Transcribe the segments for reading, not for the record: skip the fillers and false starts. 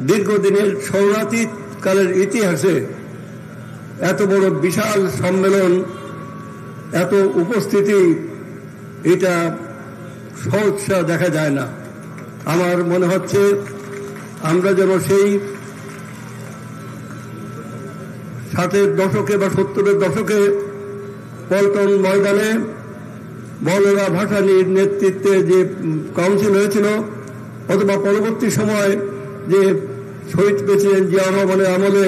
দীর্ঘদিনের শরণার্থীকালের ইতিহাসে এত বড় বিশাল সম্মেলন, এত উপস্থিতি, এটা সহজা দেখা যায় না। আমার মনে হচ্ছে আমরা যেন সেই 60-এর দশকে বা 70-এর দশকে পল্টন ময়দানে মৌলানা ভাসানীর নেতৃত্বে যে কাউন্সিল হয়েছিল, অথবা পরবর্তী সময় যে শহীদ প্রেসিডেন্ট জিয়া রহমানের আমলে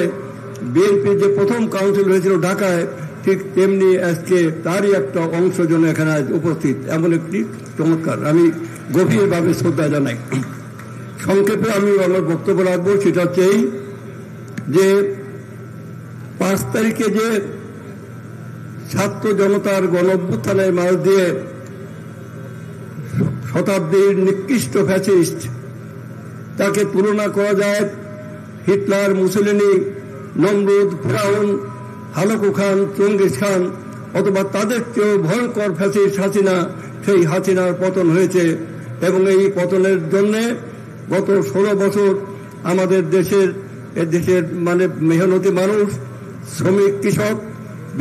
বিএনপির যে প্রথম কাউন্সিল হয়েছিল ঢাকায়, ঠিক তেমনি আজকে তারই একটা অংশ যেন এখানে উপস্থিত, এমন একটি চমৎকার, আমি গভীরভাবে শ্রদ্ধা জানাই। সংক্ষেপে আমি আমার বক্তব্য রাখবো, সেটা হচ্ছে এই যে 5 তারিখে যে ছাত্র জনতার গণ অভ্যুত্থানের মাঝ দিয়ে শতাব্দীর নিকৃষ্ট ফ্যাসিস্ট, তাকে তুলনা করা যায় হিটলার, মুসলিনি, নমরুদ, ফেরাউন, হালাকু খান, চঙ্গিস খান, অথবা তাদের চেয়েও ভয়ঙ্কর ফ্যাসিস্ট হাসিনা। সেই হাসিনার পতন হয়েছে এবং এই পতনের জন্য গত 16 বছর আমাদের দেশের মানে মেহনতি মানুষ, শ্রমিক, কৃষক,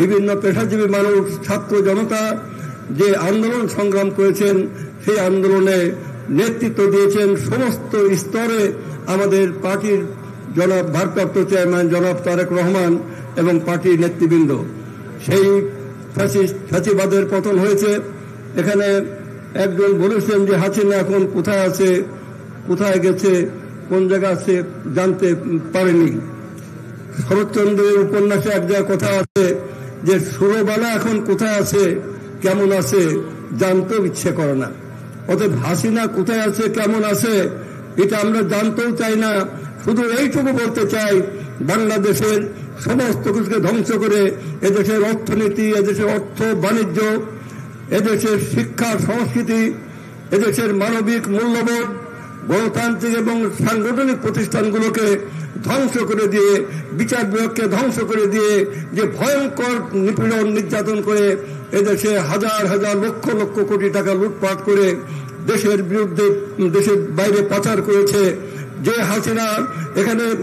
বিভিন্ন পেশাজীবী মানুষ, ছাত্র জনতা যে আন্দোলন সংগ্রাম করেছেন, সেই আন্দোলনে নেতৃত্ব দিয়েছেন সমস্ত স্তরে আমাদের পার্টির জনাব ভারপ্রাপ্ত চেয়ারম্যান জনাব তারেক রহমান এবং পার্টির নেতৃবৃন্দ। সেই ফ্যাসিবাদের পতন হয়েছে। এখানে একজন বলেছেন যে হাসিনা এখন কোথায় আছে, কোথায় গেছে, কোন জায়গা আছে জানতে পারেনি। শরৎচন্দ্রের উপন্যাসে এক জায়গায় কথা আছে যে সুরবালা এখন কোথায় আছে, কেমন আছে জানতেও ইচ্ছে করে না। অতএব হাসিনা কোথায় আছে, কেমন আছে, এটা আমরা জানতেও চাই না। শুধু এইটুকু বলতে চাই, বাংলাদেশের সমস্ত কিছুকে ধ্বংস করে এদেশের অর্থনীতি, এদেশের অর্থ বাণিজ্য, এদেশের শিক্ষা সংস্কৃতি, এদেশের মানবিক মূল্যবোধ, গণতান্ত্রিক এবং সাংগঠনিক প্রতিষ্ঠানগুলোকে ধ্বংস করে দিয়ে, বিচার বিভাগকে ধ্বংস করে দিয়ে, যে ভয়ঙ্কর নিপীড়ন নির্যাতন করে এদেশে হাজার হাজার লক্ষ লক্ষ কোটি টাকা লুটপাট করে দেশের বিরুদ্ধে, দেশের বাইরে পাচার করেছে, যে হাসিনা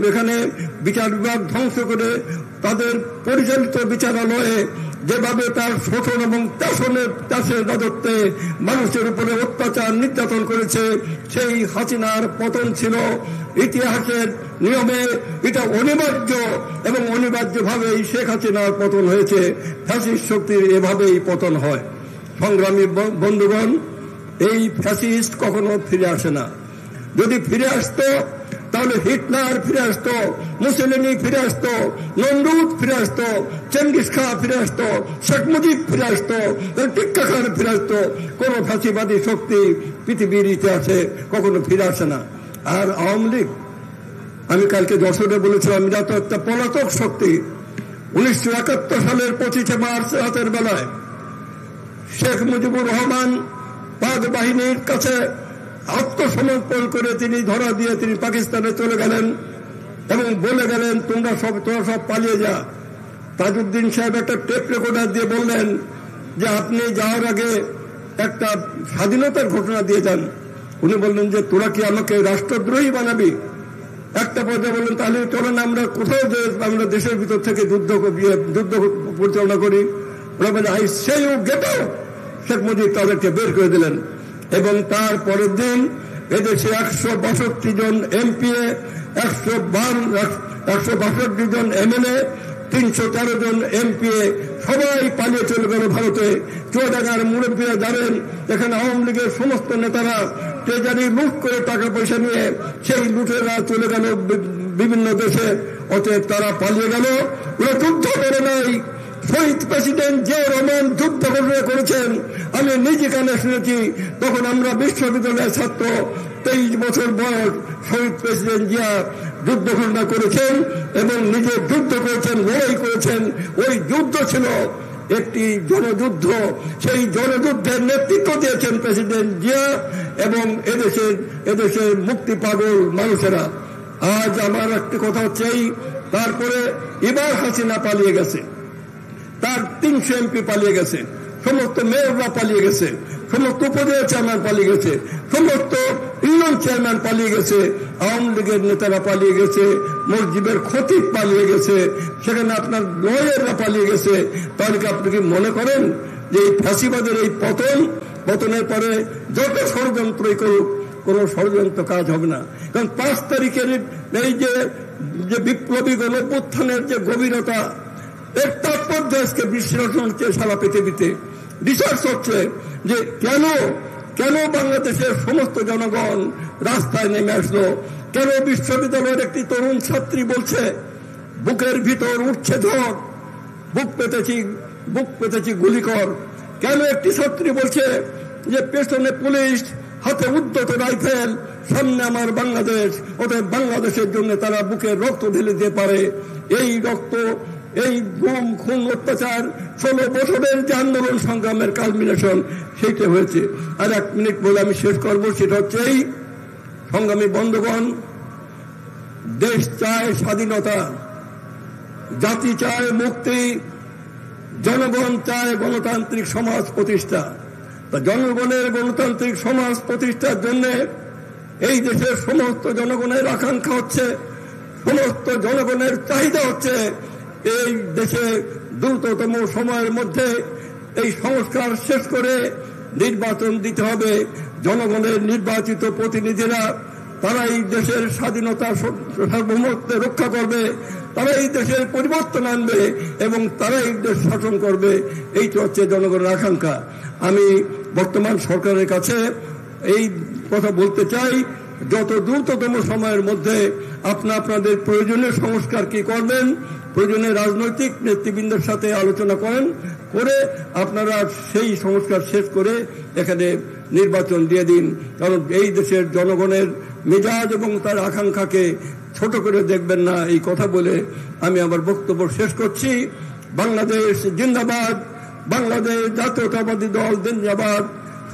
এখানে বিচার বিভাগ ধ্বংস করে তাদের পরিচালিত বিচারালয়ে যেভাবে তার শোষণ এবং চাষের রাজত্বে মানুষের উপরে অত্যাচার নির্যাতন করেছে, সেই হাসিনার পতন ছিল ইতিহাসের নিয়মে, এটা অনিবার্য এবং অনিবার্যভাবেই শেখ হাসিনার পতন হয়েছে। ফ্যাসিস্ট শক্তির এভাবেই পতন হয়। সংগ্রামী বন্ধুগণ, এই ফ্যাসিস্ট কখনো ফিরে আসে না। যদি ফিরে আসতো তাহলে হিটলার ফিরে আসতো, মুসলিনি ফিরে আসতো, নমরুদ ফিরে আসতো, চেঙ্গিস খান ফিরে আসতো, শেখ মুজিব ফিরে আসতো, টিক্কা খান ফিরে আসতো। কোন ফ্যাসিবাদী শক্তি পৃথিবীর ইতিহাসে কখনো ফিরে আসে না। আর আওয়ামী লীগ, আমি কালকে যশোরে বলেছিলাম, এরা তো একটা পলাতক শক্তি। 1971 সালের 25 মার্চ রাতের বেলায় শেখ মুজিবুর রহমান পাক বাহিনীর কাছে আত্মসমর্পণ করে তিনি ধরা দিয়ে তিনি পাকিস্তানে চলে গেলেন এবং বলে গেলেন, তোরা সব পালিয়ে যা। তাজউদ্দিন সাহেব একটা টেপ রেকর্ডার দিয়ে বললেন যে আপনি যাওয়ার আগে একটা স্বাধীনতার ঘোষণা দিয়ে যান। উনি বললেন যে তোরা কি আমাকে রাষ্ট্রদ্রোহী বানাবি? একটা পর্যায়ে বললেন তাহলে চলেন আমরা কোথাও যে আমরা দেশের ভিতর থেকে যুদ্ধ পরিচালনা করি। ওরা বলে I say you get out. Sheikh Mujib তাদেরকে বের করে দিলেন এবং তার পরের দিন এদেশে 162 জন এমপিএ, 162 জন এমএলএ, 313 জন এমপিএ সবাই পালিয়ে চলে গেল ভারতে। চুয়াডাঙ্গার মুরব্বীরা জানেন, এখানে আওয়ামী লীগের সমস্ত নেতারা ট্রেজারি লুট করে টাকা পয়সা নিয়ে সেই লুটেরা চলে গেল বিভিন্ন দেশে। অতএব তারা পালিয়ে গেল, ওরা যুদ্ধ করে নাই। শহীদ প্রেসিডেন্ট জিয়া রহমান যুদ্ধ ঘোষণা করেছেন, আমি নিজে কানে শুনেছি। তখন আমরা বিশ্ববিদ্যালয়ের ছাত্র, 23 বছর বয়স, শহীদ প্রেসিডেন্ট জিয়া যুদ্ধ ঘোষণা করেছেন এবং নিজে যুদ্ধ করেছেন, লড়াই করেছেন। ওই যুদ্ধ ছিল একটি জনযুদ্ধ। সেই জনযুদ্ধের নেতৃত্ব দিয়েছেন প্রেসিডেন্ট জিয়া এবং এদেশের মুক্তি পাগল মানুষেরা। আজ আমার একটি কথা হচ্ছে, তারপরে এবার হাসিনা পালিয়ে গেছে, তার 300 এমপি পালিয়ে গেছে, সমস্ত মেয়ররা পালিয়ে গেছে, সমস্ত উপজেলা চেয়ারম্যান পালিয়ে গেছে, সমস্ত ইউনিয়ন চেয়ারম্যান পালিয়ে গেছে, আওয়ামী লীগের নেতারা পালিয়ে গেছে, মসজিদের খতিব পালিয়ে গেছে, সেখানে আপনার লয়াররা পালিয়ে গেছে। তাহলে কি আপনি কি মনে করেন যে এই ফ্যাসিবাদের এই পতনের পরে যত ষড়যন্ত্রই করুক কোন ষড়যন্ত্র কাজ হবে না? কারণ 5 তারিখের এই যে বিপ্লবী গণঅভ্যুত্থানের যে গভীরতা, এর তাৎপর্য আজকে বিশ্লেষণ হচ্ছে সারা পৃথিবীতে, রিসার্চ হচ্ছে যে কেন বাংলাদেশের সমস্ত জনগণ রাস্তায় নেমে আসলো, কেন বিশ্ববিদ্যালয়ের একটি তরুণ ছাত্রী বলছে বুকের ভিতর উঠছে ঝড়, বুক পেতেছি গুলি কর, কেন একটি ছাত্রী বলছে যে পেছনে পুলিশ, হাতে উদ্যত রাইফেল, সামনে আমার বাংলাদেশ, ওদের বাংলাদেশের জন্য তারা বুকে রক্ত ঢেলে দিতে পারে। এই রক্ত, এই গুম খুন অত্যাচার 16 বছরের যে আন্দোলন সংগ্রামের কালমিনেশন, সেইটা হয়েছে। আর 1 মিনিট বলে আমি শেষ করবো, সেটা হচ্ছে এই সংগ্রামী বন্ধুগণ, দেশ চায় স্বাধীনতা, জাতি চায় মুক্তি, জনগণ চায় গণতান্ত্রিক সমাজ প্রতিষ্ঠা। তা জনগণের গণতান্ত্রিক সমাজ প্রতিষ্ঠার জন্য এই দেশের সমস্ত জনগণের আকাঙ্ক্ষা হচ্ছে, সমস্ত জনগণের চাহিদা হচ্ছে এই দেশে দ্রুততম সময়ের মধ্যে এই সংস্কার শেষ করে নির্বাচন দিতে হবে। জনগণের নির্বাচিত প্রতিনিধিরা তারা এই দেশের স্বাধীনতা সার্বভৌমত্ব রক্ষা করবে, তারা এই দেশের পরিবর্তন আনবে এবং তারা এই দেশ শাসন করবে। এইটা হচ্ছে জনগণের আকাঙ্ক্ষা। আমি বর্তমান সরকারের কাছে এই কথা বলতে চাই, যত দ্রুততম সময়ের মধ্যে আপনাদের প্রয়োজনীয় সংস্কার কি করবেন, প্রয়োজনীয় রাজনৈতিক নেতৃবৃন্দের সাথে আলোচনা করে আপনারা সেই সংস্কার শেষ করে এখানে নির্বাচন দিয়ে দিন। কারণ এই দেশের জনগণের মেজাজ এবং তার আকাঙ্ক্ষাকে ছোট করে দেখবেন না। এই কথা বলে আমি আমার বক্তব্য শেষ করছি। বাংলাদেশ জিন্দাবাদ, বাংলাদেশ জাতীয়তাবাদী দল জিন্দাবাদ,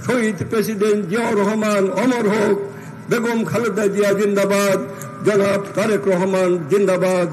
শহীদ প্রেসিডেন্ট জিয়াউর রহমান অমর হোক, বেগম খালেদা জিয়া জিন্দাবাদ, জনাব তারেক রহমান জিন্দাবাদ।